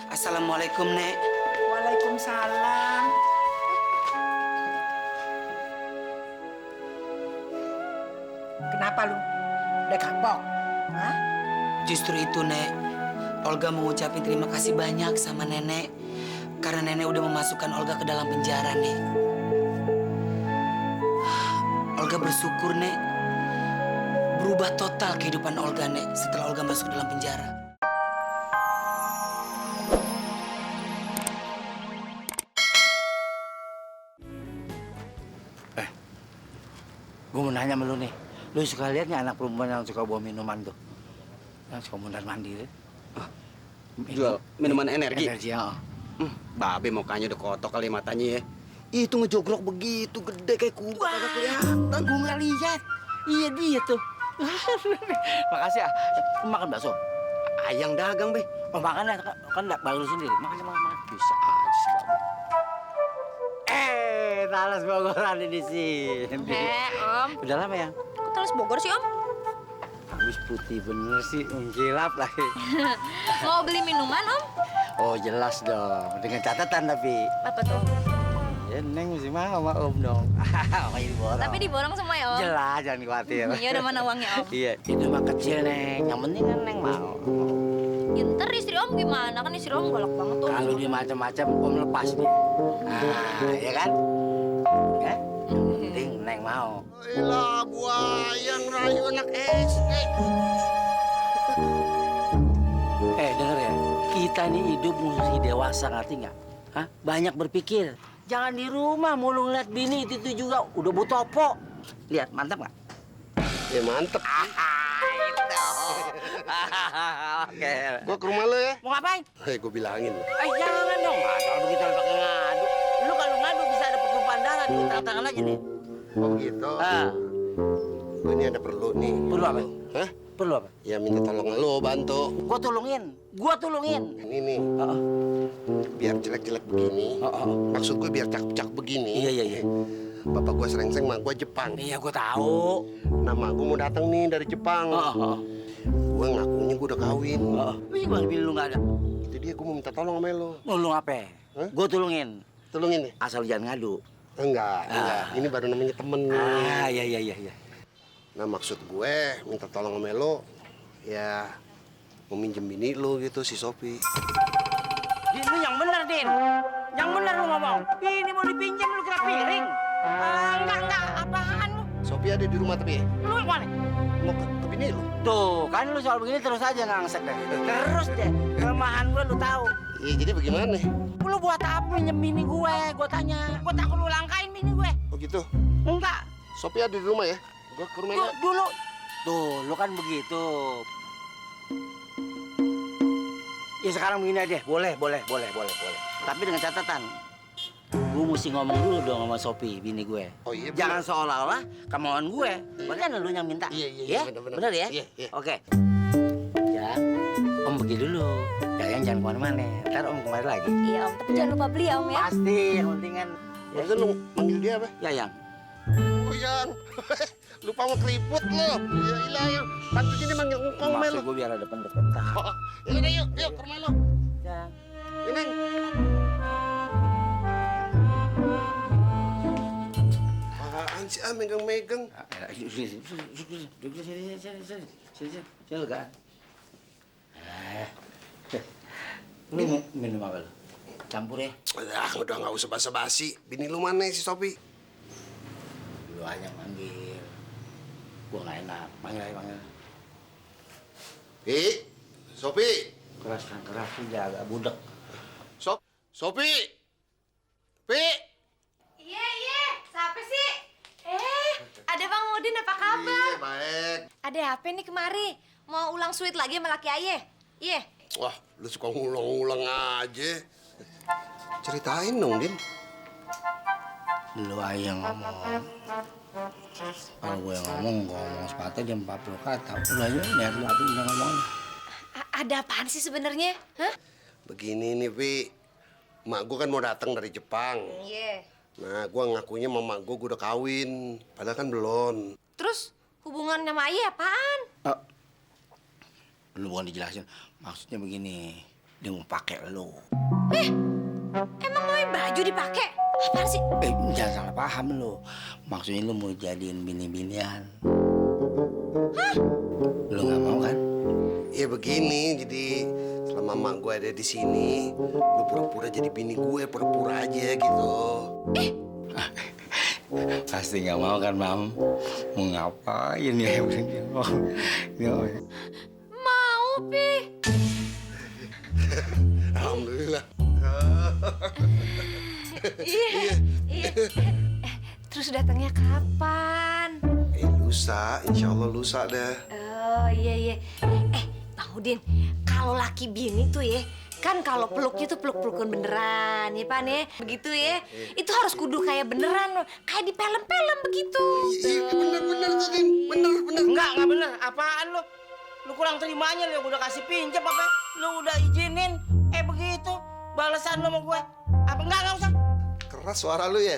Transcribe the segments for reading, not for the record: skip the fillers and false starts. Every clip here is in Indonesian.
Assalamualaikum, Nek. Waalaikumsalam. Kenapa lu? Udah kapok? Hah? Justru itu, Nek. Olga mau ngucapin terima kasih banyak sama Nenek. Karena Nenek udah memasukkan Olga ke dalam penjara, Nek. Olga bersyukur, Nek. Berubah total kehidupan Olga, Nek, setelah Olga masuk dalam penjara. Gue mau nanya sama lu nih. Lu suka lihat nggak anak perempuan yang suka bawa minuman tuh? Yang suka mondar mandir. Jual minuman energi. Energi, ya. Babe mukanya udah kotor kali matanya ya. Itu ngejogrok begitu gede kayak kubah kagak kelihatan. Gue nggak lihat. Iya dia tuh. Makasih ah. Makan bakso. Ayang dagang, Be. Oh makan ya, kan baru sendiri. Makan. Bisa aja sih babe. Talas Bogoran di sini. Om. Udah lama ya? Kok Talas Bogor sih, Om? Habis putih bener sih, mengkilap lagi. Mau beli minuman, Om? Oh jelas dong, dengan catatan tapi. Apa tuh? Ya Neng mesti mau sama Om dong. Makanya diborong. Tapi diborong semua ya, Om? Jelas, jangan khawatir. Ya udah mana uangnya, Om? Iya, itu mah kecil Neng. Yang penting kan Neng mau. Ya ntar istri Om gimana? Kan istri Om galak banget tuh. Kalau dia macam-macam, Om lepas dia. Ya kan? Ya? Yang penting Neng mau. Elah, buaya ngerayu anak SD. Denger ya, kita nih hidup mesti dewasa, ngerti nggak? Hah? Banyak berpikir. Jangan di rumah mulu ngeliat bini itu juga udah butopo. Lihat, mantap nggak? Ya mantep. Oke. Gua ke rumah lo ya. Mau ngapain? Gua bilangin. Jangan dong, kalau begitu lu pakai ngadu. Lu kalau ngadu bisa ada pertumpahan darah, lu tangan aja nih. Oh gitu. Gua ini ada perlu nih. Perlu apa? Hah? Perlu apa? Ya minta tolong lo bantu. Gua tolongin. Ini nih. Biar jelek-jelek begini. Maksud gue biar cakep-cakep begini. Iya. Bapak gue serengseng, mak gue Jepang. Iya, gua tahu. Nama gue mau datang nih dari Jepang. Gue ngakunya gue udah kawin. Gimana bini lu nggak ada? Itu dia gue mau minta tolong sama lo. Lu apa? Hah? Gua tolongin. Tolongin nih. Asal jangan ngadu. Enggak. Ini baru namanya temen nih. Iya. Nah maksud gue minta tolong sama lo. Ya mau minjem bini lo gitu si Sopi. Din, lu yang bener, Din. Yang bener lu ngomong. Ini mau dipinjam lu kira piring. Enggak, apaan lu? Sopi ada di rumah tapi Lu yang mana? mau ke bini lo. Tuh, kan lu soal begini terus aja ngangsek deh. Terus deh. Kelemahan gue lu tahu. Iya jadi bagaimana? Lu buat apa minjem bini gue? Gue tanya. Gue takut lu langkain bini gue. Oh gitu. Enggak. Sopi ada di rumah ya? Gue ke rumahnya. Dulu. Tuh, lu kan begitu. Ya sekarang begini aja. Boleh. Tapi dengan catatan. Gue mesti ngomong dulu dong sama Sopi, bini gue. Oh iya. Jangan seolah-olah kemauan gue. Bukan lu yang minta. Iya, bener. Bener ya? Iya. Oke. Ya, Om pergi dulu. Yang jangan kemana-mana. Ntar Om kemari lagi. Iya, Om. Tapi jangan lupa beli ya, Om ya. Pasti, yang penting kan. Maksudnya lu manggil dia apa? Yang. Oh yang. Lupa mau keriput lo. Ya ilah yang. Bantu sini manggil engkong mel. Maksud gue biar ada pendekatan. Oh, ya udah yuk ke rumah lo. Yang. Ini. Apaan sih megang-megang? Sini kan. Lu minum apa lu? Campur ya? Udah nggak usah basa-basi. Bini lu mana si Sopi? Lu aja manggil. Gua nggak enak. Panggil. Sopi. Keras sih jaga budek. Sopi. Pi. Iya. Siapa sih? Ada Bang Udin, apa kabar? Iya, baik. Ada apa nih kemari? Mau ulang sweet lagi sama laki ayah? Iya. Wah, lu suka ngulang-ngulang aja. Ceritain dong, Din. Lu aja yang ngomong. Kalau gue yang ngomong sepatah dia 40 kata. Lu aja lihat lu apa yang ngomongnya. Ada apaan sih sebenarnya? Hah? Begini nih, Pi. Mak gue kan mau datang dari Jepang. Iya. Nah, gue ngakunya mama gue udah kawin. Padahal kan belum. Terus hubungan sama ayah apaan? Lu bukan dijelasin. Maksudnya begini. dia mau pakai lo. Emang mau baju dipakai? Apaan sih? Jangan salah paham lo. Maksudnya lo mau jadiin bini-binian. Lo nggak mau kan? Ya begini, jadi selama mak gue ada di sini, lu pura-pura jadi bini gue, pura-pura aja gitu. Pasti nggak mau kan, Mam? Mau ngapain ya? Mau, Pi. Alhamdulillah. Iya. Terus datangnya kapan? Lusa, insya Allah lusa dah. Oh, iya. Bang Udin, kalau laki bini tuh ya, kan kalau peluknya tuh peluk-pelukan beneran, ya Pan ya? Begitu ya. Itu harus kudu kayak beneran loh. Kayak di film-film begitu. Iya, bener tadi. Bener. Enggak bener. Apaan lo? Lu kurang terimanya lo, udah kasih pinjam apa? Lu udah izinin, begitu. Balasan lo sama gue. Apa enggak usah. Keras suara lu ya.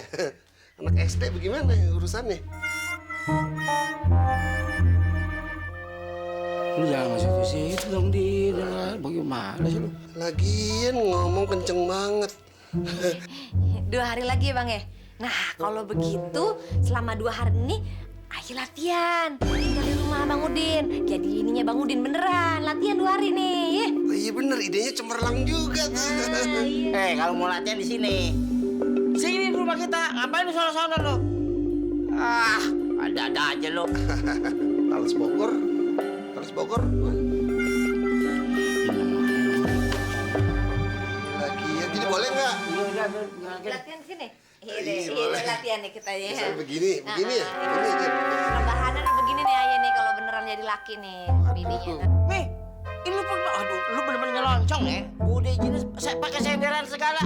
Anak SD bagaimana urusannya? Lu jangan masuk ke situ dong, Din. Bagaimana sih lu? Lagian ngomong kenceng banget. 2 hari lagi ya Bang ya? Nah kalau begitu selama 2 hari ini ayo latihan. Tinggal di rumah Bang Udin. Jadi ininya Bang Udin beneran. Latihan 2 hari nih ya. Oh iya bener, idenya cemerlang juga tuh. Iya. Kalau mau latihan di sini. Sini di rumah kita. Ngapain di sono-sono lo? Ada-ada aja lo. Talas Bogor. Lagian, jadi boleh nggak? Latihan di sini. Iya, Iya boleh. latihan nih kita ya. Misalnya begini ya? Begini aja. Rebahanan begini nih ayah nih kalau beneran jadi laki nih bininya. Nih, ini lu pernah, lu bener-bener nyeloncongan ya? Udah jenis, saya pakai senderan segala.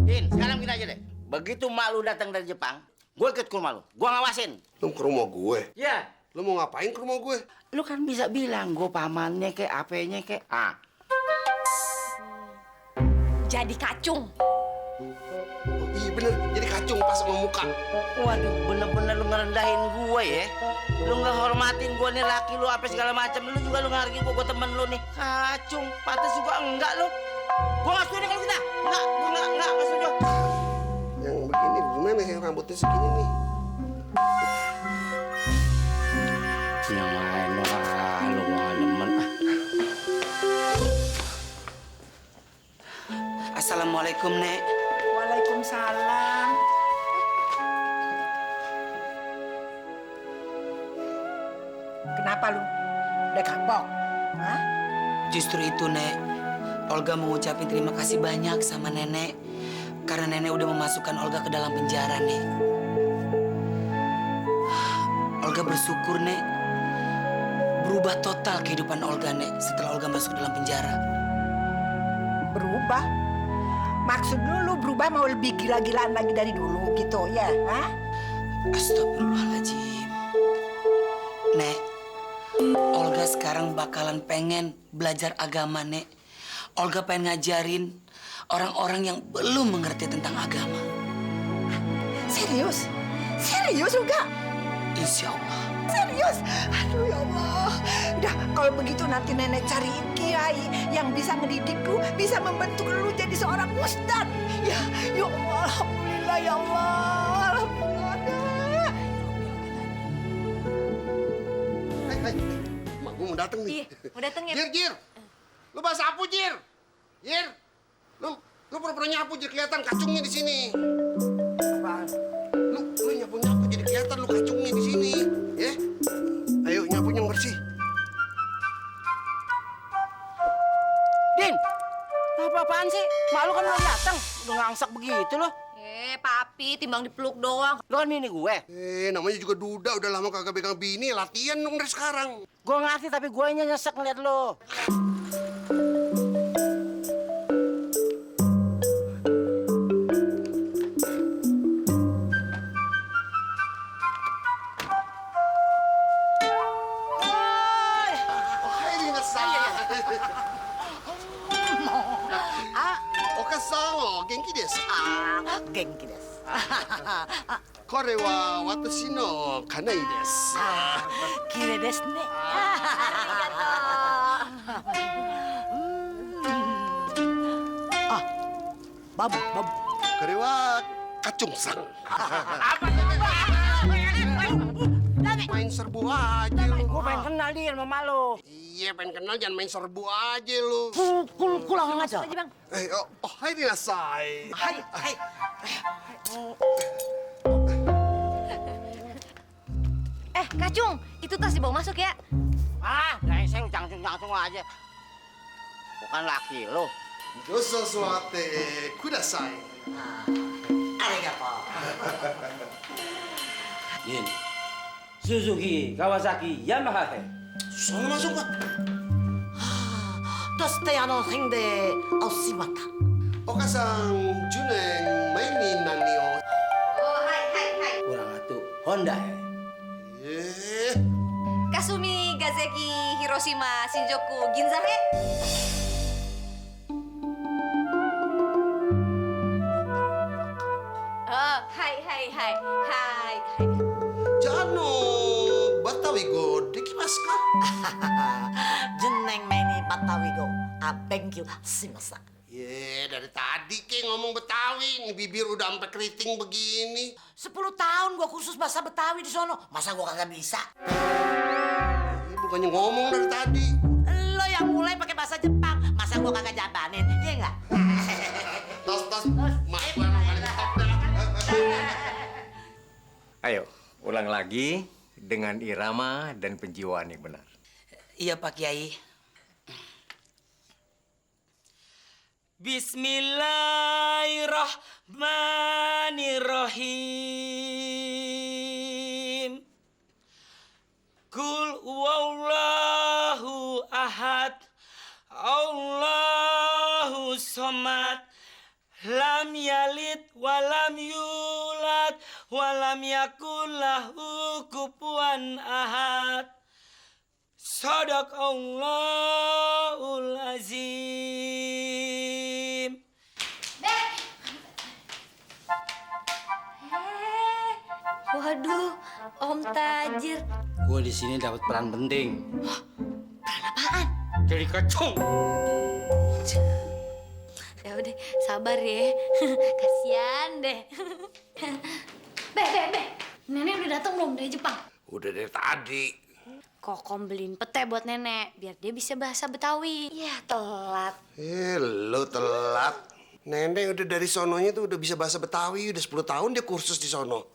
Din, sekarang gini aja deh. Begitu mak lu datang dari Jepang, gue ikut ke rumah lu. Gue ngawasin. Lu ke rumah gue? Iya. Lu mau ngapain ke rumah gue? Lu kan bisa bilang, gue pamannya kayak apenya kayak. Jadi kacung. Oh, iya bener, jadi kacung pas sama muka. Waduh, bener-bener lu ngerendahin gue ya. Lu nggak hormatin gue nih laki lu apa segala macam. Lu juga lu ngargain gue temen lu nih. Kacung, pantas juga enggak lu. Gue nggak setuju kalau kita. Gue nggak setuju. Yang begini gimana yang rambutnya segini nih? Yang lain lu gua demen. Assalamualaikum, Nek. Waalaikumsalam. Kenapa lu? Udah kapok? Hah? Justru itu, Nek. Olga mau ngucapin terima kasih banyak sama Nenek. Karena Nenek udah memasukkan Olga ke dalam penjara, Nek. Olga bersyukur, Nek. Berubah total kehidupan Olga, Nek, setelah Olga masuk dalam penjara. Berubah? Maksud lu berubah mau lebih gila-gilaan lagi dari dulu gitu ya? Hah? Astagfirullahaladzim. Nek, Olga sekarang bakalan pengen belajar agama, Nek. Olga pengen ngajarin orang-orang yang belum mengerti tentang agama. Serius? Serius juga? Insya Allah. Serius? Aduh ya Allah. Udah kalau begitu nanti nenek cariin kiai yang bisa mendidik lu, bisa membentuk lu jadi seorang ustad. Ya Allah, alhamdulillah ya Allah. Alhamdulillah. Hai. Mak gue mau dateng nih. Iya, mau dateng ya? Jir. Lu bahas apa, Jir? Jir. Lu pura-pura nyapu, Jir, kelihatan kacungnya di sini. Apaan? Lu nyapu jadi kelihatan lu kacungnya di sini, ya? Ayo nyapu yang bersih. Din, apa-apaan sih? Mak lu kan belum datang, udah ngangsak begitu loh. Papi timbang dipeluk doang. Lu kan bini gue. Namanya juga duda, udah lama kagak pegang bini, latihan dong dari sekarang. Gue ngerti tapi gue nyesek ngeliat lo. Genki desu. Genki desu. これは私の家内です。綺麗ですね。Babu. Keriwak kacung sang. Apa sih? Main serbu aja lu. Gue pengen kenal dia sama lo. Iya, pengen kenal jangan main serbu aja lu. Pulang aja. Aja bang. Hai dinasai. Hai. Kacung, itu tas dibawa masuk ya. Brengsek lu jantung aja. Bukan laki lo. Dosa suate kudasai. Nin, Suzuki, Kawasaki, Yamaha. Sono masuk Pak. どうして変でしまった。 Okasang Junen mainin nani o. Oh, hai. Kurang atuh Honda. Eh, Kasumi, Gazeki, Hiroshima, Shinjuku, Ginza he. Oh, hai. Jano Batawi go dekimasu ka? Jeneng meni Batawigo. Thank you. Simasa. Ye, dari tadi ke ngomong Betawi, ini bibir udah sampai keriting begini. 10 tahun gua kursus bahasa Betawi di sono. Masa gua kagak bisa? Bukannya ngomong dari tadi. Lo yang mulai pakai bahasa Jepang. Masa gua kagak jabanin? Iya enggak? Tos, mak gua kali top dah. Ayo, ulang lagi dengan irama dan penjiwaan yang benar. Iya Pak Kiai. Bismillahirrahmanirrahim. Kul huwallahu ahad. Allahu somad. Lam yalid walam yulad walam yakul lahu kufuwan ahad. Sadaqallahul azim. Waduh, Om Tajir. Gue di sini dapat peran penting. Apaan? Jadi kacung. Ya udah, sabar ya. Kasian deh. Be. Nenek udah datang belum dari Jepang? Udah dari tadi. Kokom beliin pete buat nenek, biar dia bisa bahasa Betawi. Ya, telat. Lo telat. Nenek udah dari sononya tuh udah bisa bahasa Betawi, udah 10 tahun dia kursus di sono.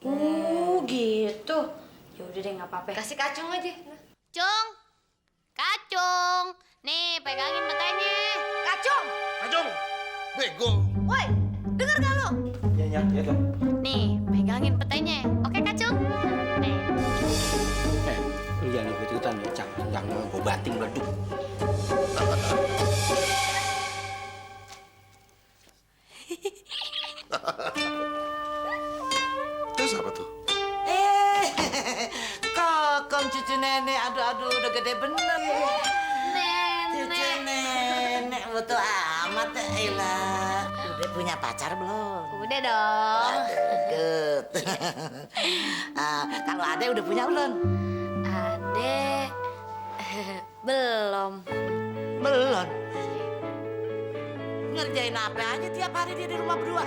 Gitu. Ya udah deh, nggak apa-apa. Kasih kacung aja. Cung, kacung. Nih, pegangin petenya. Kacung. Kacung, bego. Woi, denger gak lo? Ya dong. Nih, pegangin petenya. Oke, kacung? Nih. Lu jangan ikut-ikutan ya, jangan gue bating beleduk. Terus apa tuh? Kokom cucu nenek. Aduh, udah gede bener. Cucu nenek betul amat ya, Ella. Udah punya pacar belum? Udah dong. Good. Kalau Ade udah punya belum? Adek. Belum. Belum. Ngerjain apa aja tiap hari dia di rumah berdua?